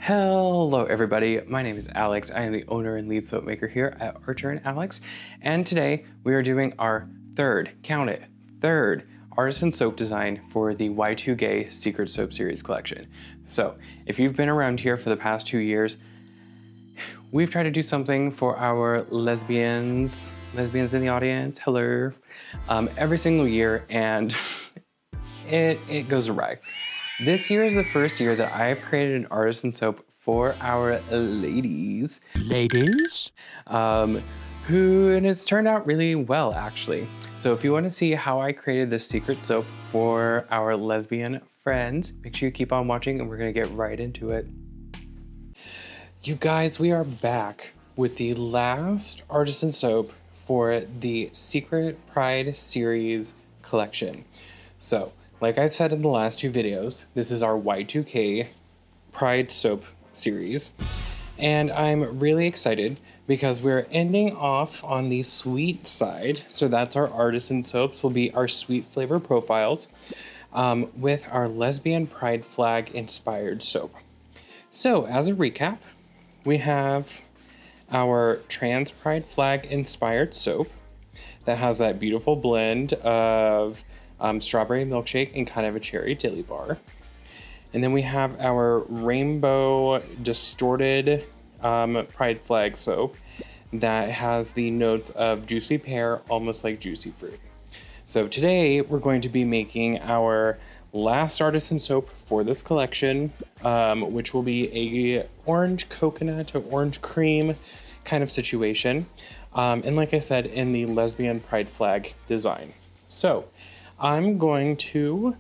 Hello everybody, my name is Alex. I am the owner and lead soap maker here at Archer+Alex, and today we are doing our third, count it, third artisan soap design for the Y2Gay Secret Soap Series collection. So if you've been around here for the past 2 years, we've tried to do something for our lesbians in the audience, hello, every single year, and it goes awry. This year is the first year that I've created an artisan soap for our ladies. And it's turned out really well, actually. So if you want to see how I created this secret soap for our lesbian friends, make sure you keep on watching and we're gonna get right into it. You guys, we are back with the last artisan soap for the Secret Pride series collection. So, like I've said in the last 2 videos, this is our Y2K Pride Soap series. And I'm really excited because we're ending off on the sweet side. So that's our artisan soaps, will be our sweet flavor profiles with our Lesbian Pride Flag inspired soap. So as a recap, we have our Trans Pride Flag inspired soap that has that beautiful blend of strawberry milkshake and kind of a cherry dilly bar. And then we have our rainbow distorted Pride Flag soap that has the notes of juicy pear, almost like juicy fruit. So today we're going to be making our last artisan soap for this collection, which will be a orange coconut or orange cream kind of situation. And like I said, in the Lesbian Pride Flag design. So I'm going to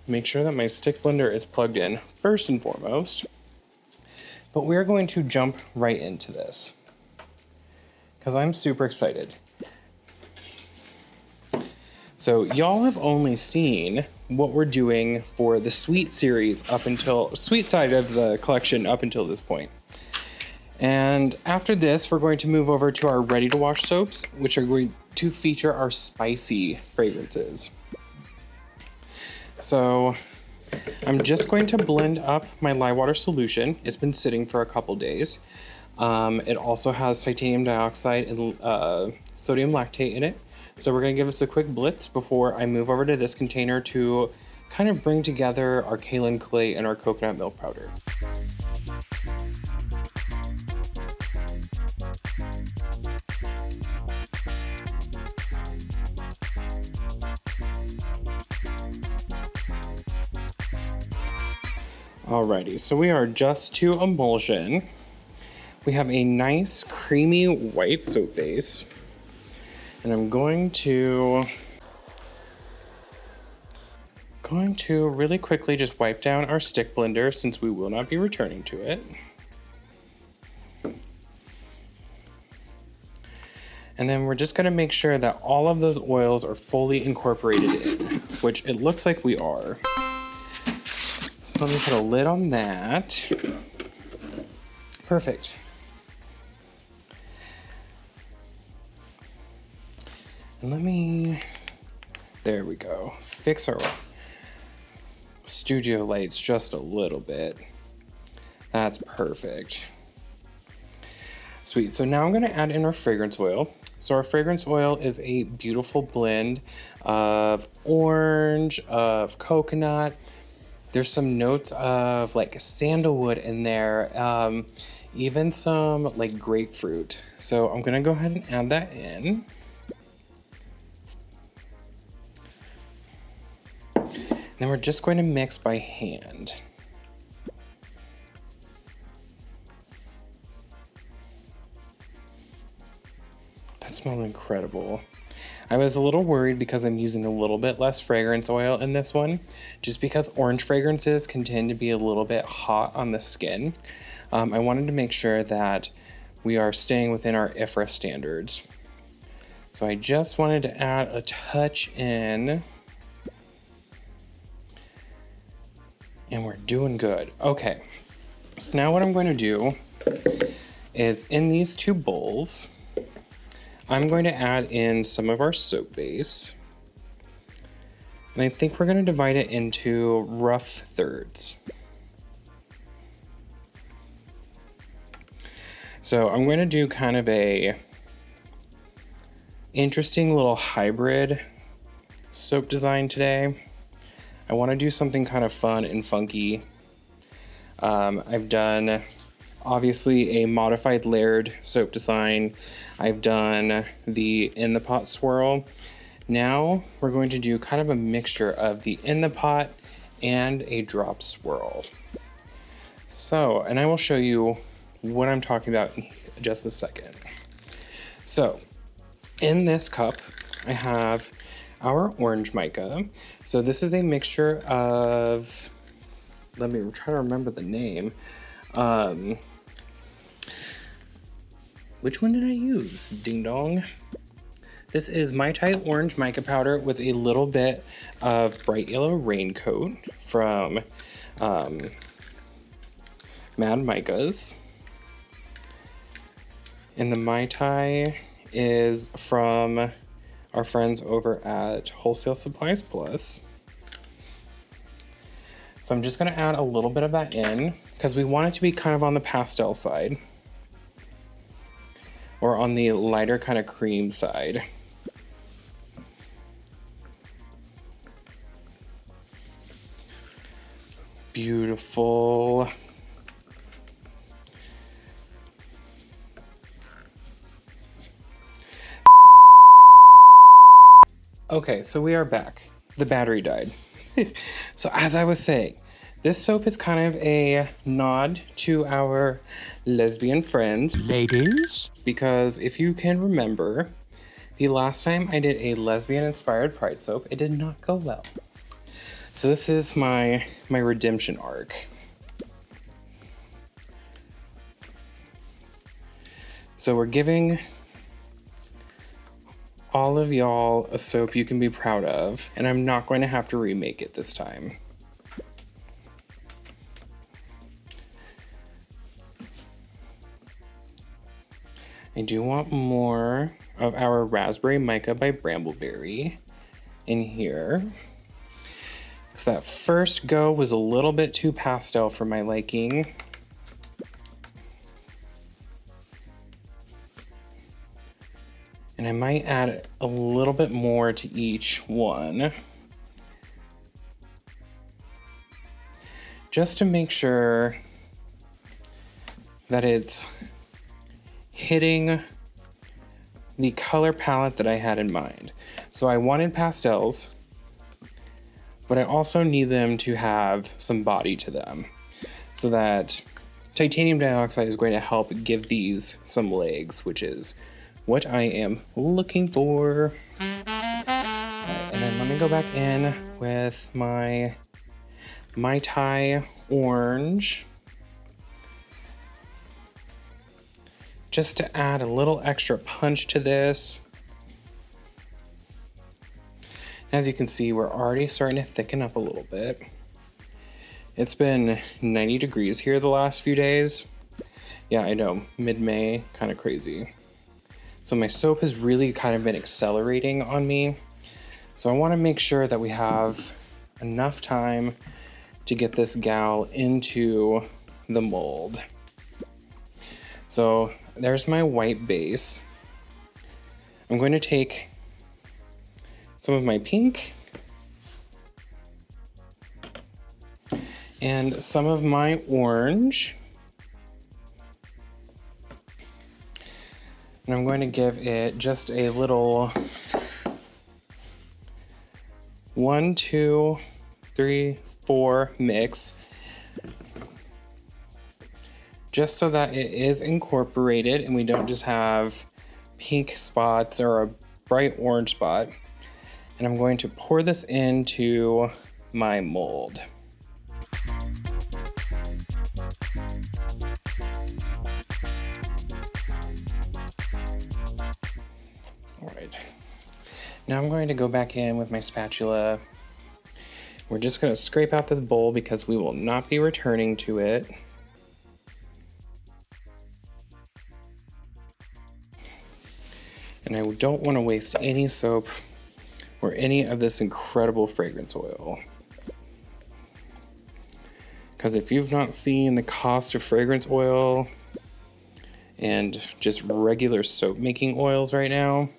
make sure that my stick blender is plugged in first and foremost, but we're going to jump right into this because I'm super excited. So y'all have only seen what we're doing for the sweet series sweet side of the collection up until this point. And after this, we're going to move over to our ready to wash soaps, which are going to feature our spicy fragrances. So I'm just going to blend up my lye water solution. It's been sitting for a couple days. It also has titanium dioxide and sodium lactate in it. So we're gonna give this a quick blitz before I move over to this container to kind of bring together our kaolin clay and our coconut milk powder. Alrighty, so we are just to emulsion. We have a nice creamy white soap base. And I'm going to really quickly just wipe down our stick blender since we will not be returning to it. And then we're just gonna make sure that all of those oils are fully incorporated in, which it looks like we are. So let me put a lid on that. Perfect. And there we go, fix our studio lights just a little bit. That's perfect. Sweet, so now I'm gonna add in our fragrance oil. So our fragrance oil is a beautiful blend of orange, of coconut. There's some notes of like sandalwood in there, even some like grapefruit. So I'm gonna go ahead and add that in. Then we're just going to mix by hand. That smells incredible. I was a little worried because I'm using a little bit less fragrance oil in this one, just because orange fragrances can tend to be a little bit hot on the skin. I wanted to make sure that we are staying within our IFRA standards. So I just wanted to add a touch in. And we're doing good. Okay, so now what I'm going to do is in these 2 bowls, I'm going to add in some of our soap base. And I think we're going to divide it into rough thirds. So I'm going to do kind of a interesting little hybrid soap design today. I want to do something kind of fun and funky. I've done obviously a modified layered soap design. I've done the in the pot swirl. Now we're going to do kind of a mixture of the in the pot and a drop swirl. So, and I will show you what I'm talking about in just a second. So, in this cup, I have our orange mica. So this is a mixture of, let me try to remember the name. Which one did I use? Ding dong. This is Mica orange mica powder with a little bit of bright yellow Raincoat from Mad Micas. And the Mai Tai is from our friends over at Wholesale Supplies Plus. So I'm just gonna add a little bit of that in because we want it to be kind of on the pastel side or on the lighter kind of cream side. Beautiful. Okay, so we are back. The battery died. So as I was saying, this soap is kind of a nod to our lesbian friends. Ladies? Because if you can remember, the last time I did a lesbian inspired pride soap, it did not go well. So this is my redemption arc. So we're giving all of y'all a soap you can be proud of, and I'm not going to have to remake it this time. I do want more of our Raspberry Mica by Brambleberry in here. Because that first go was a little bit too pastel for my liking. And I might add a little bit more to each one. Just to make sure that it's hitting the color palette that I had in mind. So I wanted pastels, but I also need them to have some body to them so that titanium dioxide is going to help give these some legs, which is what I am looking for. Right, and then let me go back in with my Mai Tai orange, just to add a little extra punch to this. As you can see, we're already starting to thicken up a little bit. It's been 90 degrees here the last few days. Yeah, I know, mid-May, kind of crazy. So my soap has really kind of been accelerating on me. So I want to make sure that we have enough time to get this gal into the mold. So there's my white base. I'm going to take some of my pink and some of my orange. And I'm going to give it just a little 1, 2, 3, 4 mix, just so that it is incorporated and we don't just have pink spots or a bright orange spot. And I'm going to pour this into my mold. All right, now I'm going to go back in with my spatula. We're just going to scrape out this bowl because we will not be returning to it. And I don't want to waste any soap or any of this incredible fragrance oil. Because if you've not seen the cost of fragrance oil and just regular soap making oils right now.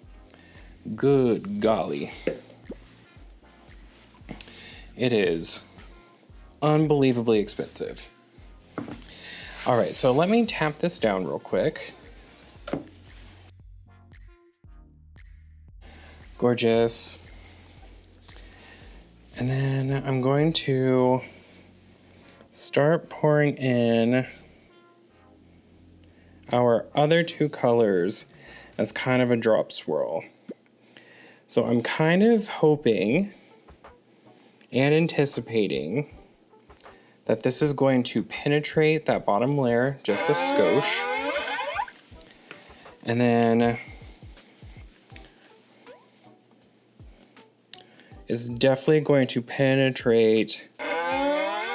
Good golly. It is unbelievably expensive. All right, so let me tap this down real quick. Gorgeous. And then I'm going to start pouring in our other two colors as kind of a drop swirl. So I'm kind of hoping and anticipating that this is going to penetrate that bottom layer just a skosh. And then it's definitely going to penetrate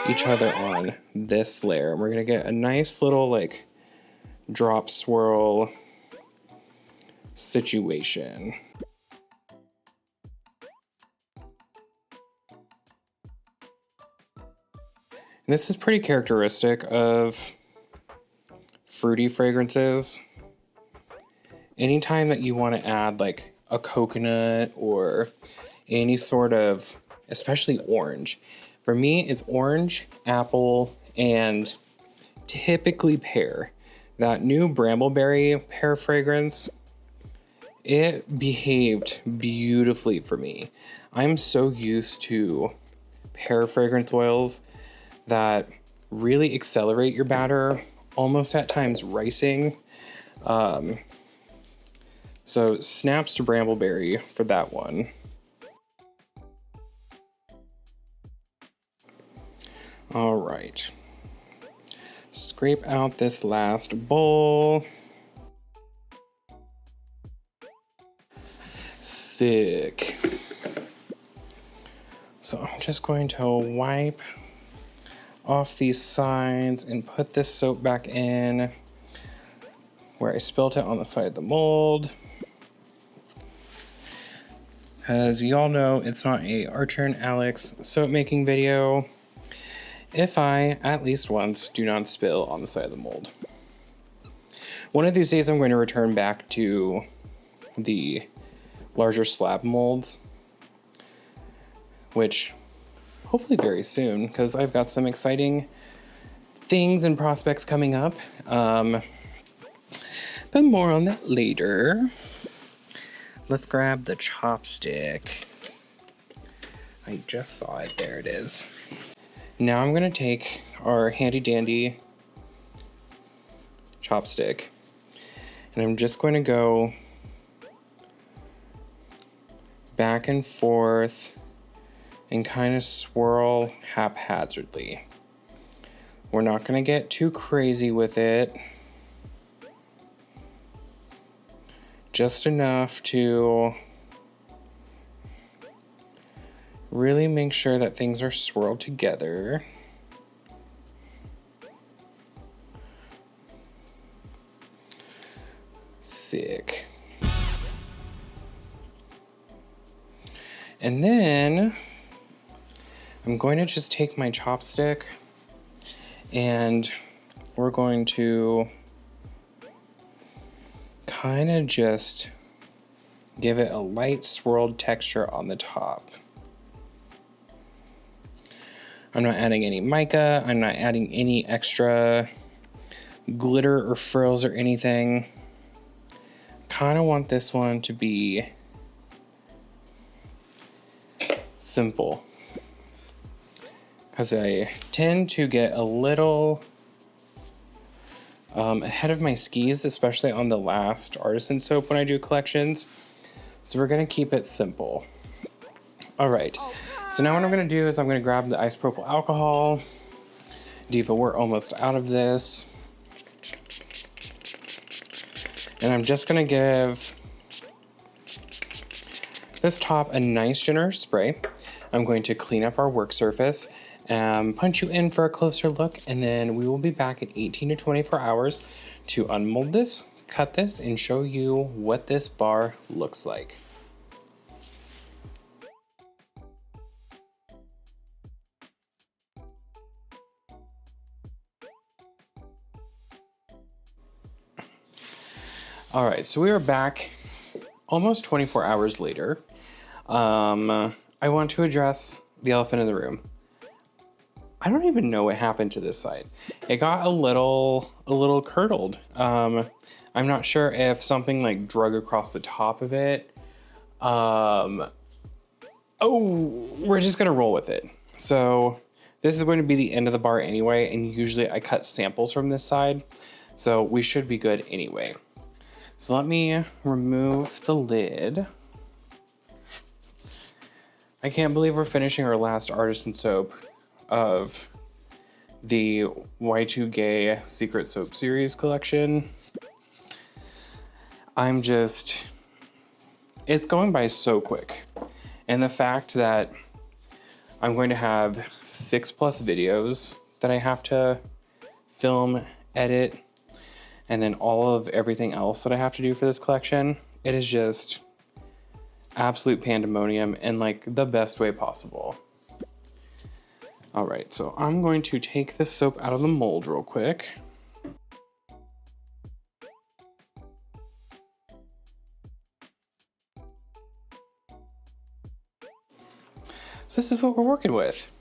each other on this layer. And we're gonna get a nice little like drop swirl situation. And this is pretty characteristic of fruity fragrances. Anytime that you want to add like a coconut or any sort of, especially orange. For me, it's orange, apple, and typically pear. That new Brambleberry pear fragrance, it behaved beautifully for me. I'm so used to pear fragrance oils that really accelerate your batter, almost at times ricing. So snaps to Brambleberry for that one. All right. Scrape out this last bowl. Sick. So I'm just going to wipe off these sides and put this soap back in where I spilt it on the side of the mold. Because y'all know it's not a Archer+Alex soap making video if I, at least once, do not spill on the side of the mold. One of these days I'm going to return back to the larger slab molds, which hopefully very soon, because I've got some exciting things and prospects coming up. But more on that later. Let's grab the chopstick. I just saw it, there it is. Now I'm gonna take our handy dandy chopstick and I'm just going to go back and forth and kind of swirl haphazardly. We're not gonna get too crazy with it. Just enough to really make sure that things are swirled together. Sick. And then I'm going to just take my chopstick and we're going to kind of just give it a light swirled texture on the top. I'm not adding any mica. I'm not adding any extra glitter or frills or anything. Kind of want this one to be simple, because I tend to get a little ahead of my skis, especially on the last Artisan Soap when I do collections. So we're gonna keep it simple. All right, so now what I'm gonna do is I'm gonna grab the isopropyl alcohol. Diva, we're almost out of this. And I'm just gonna give this top a nice generous spray. I'm going to clean up our work surface, punch you in for a closer look, and then we will be back in 18 to 24 hours to unmold this, cut this, and show you what this bar looks like. All right, so we are back almost 24 hours later. I want to address the elephant in the room. I don't even know what happened to this side. It got a little curdled. I'm not sure if something like drug across the top of it. Oh, we're just gonna roll with it. So this is going to be the end of the bar anyway, and usually I cut samples from this side, so we should be good anyway. So let me remove the lid. I can't believe we're finishing our last Artisan Soap of the Y2Gay Secret Soap Series collection. It's going by so quick. And the fact that I'm going to have 6+ videos that I have to film, edit, and then all of everything else that I have to do for this collection, it is just absolute pandemonium in like the best way possible. All right, so I'm going to take this soap out of the mold real quick. So this is what we're working with.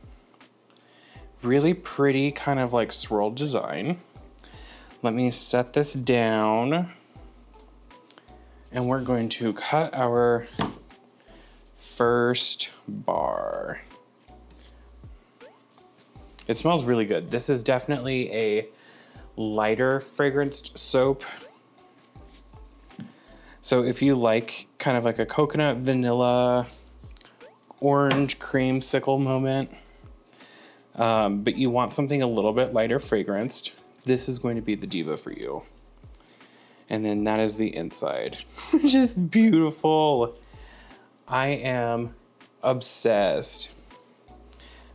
Really pretty kind of like swirl design. Let me set this down, and we're going to cut our first bar. It smells really good. This is definitely a lighter fragranced soap. So if you like kind of like a coconut, vanilla, orange creamsicle moment, but you want something a little bit lighter fragranced, this is going to be the diva for you. And then that is the inside, which is beautiful. I am obsessed.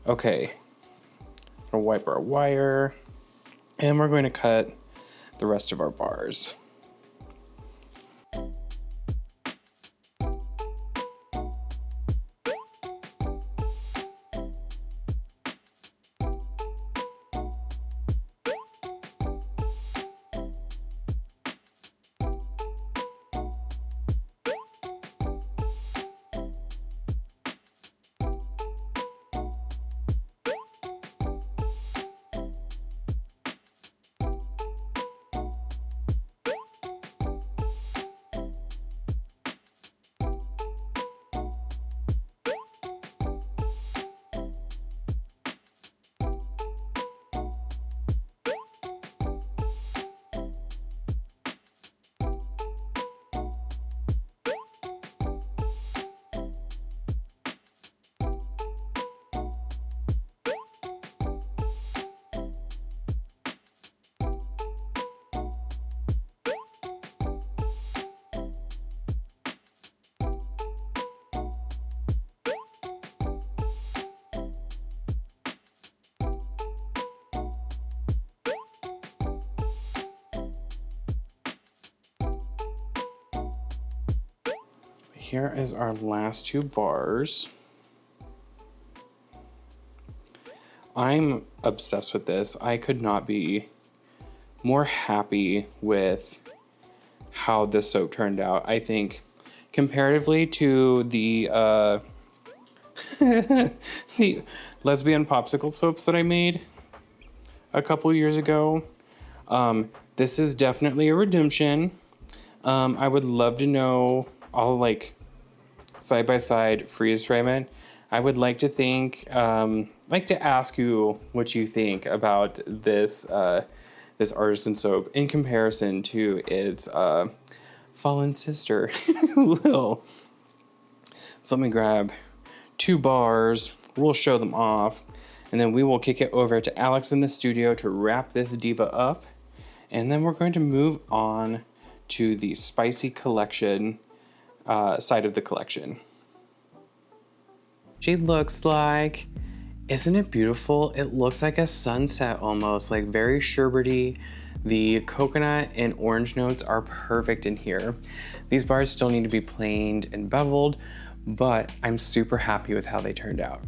Okay, I'm gonna wipe our wire, and we're going to cut the rest of our bars. Here is our last 2 bars. I'm obsessed with this. I could not be more happy with how this soap turned out. I think comparatively to the the lesbian popsicle soaps that I made a couple years ago, this is definitely a redemption. I would love to know, I'll like side by side freeze frame it. I would like to think, like to ask you what you think about this this Artisan soap in comparison to its fallen sister, Lil. So let me grab 2 bars. We'll show them off, and then we will kick it over to Alex in the studio to wrap this diva up, and then we're going to move on to the spicy collection side of the collection. She looks like, isn't it beautiful? It looks like a sunset almost, like very sherbety. The coconut and orange notes are perfect in here. These bars still need to be planed and beveled, but I'm super happy with how they turned out.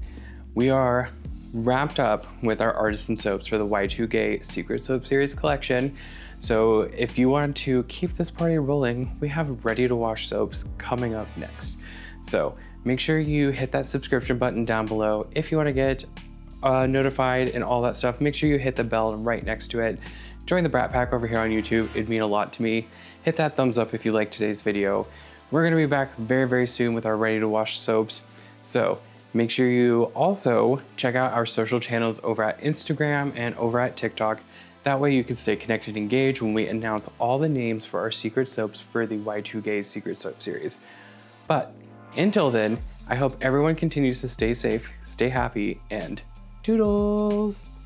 We are wrapped up with our Artisan soaps for the Y2Gay Secret Soap Series collection. So if you want to keep this party rolling, we have ready to wash soaps coming up next. So make sure you hit that subscription button down below. If you want to get notified and all that stuff, make sure you hit the bell right next to it. Join the Brat Pack over here on YouTube. It'd mean a lot to me. Hit that thumbs up if you liked today's video. We're gonna be back very, very soon with our ready to wash soaps. So make sure you also check out our social channels over at Instagram and over at TikTok. That way you can stay connected and engaged when we announce all the names for our secret soaps for the Y2Gay Secret Soap series. But until then, I hope everyone continues to stay safe, stay happy, and toodles!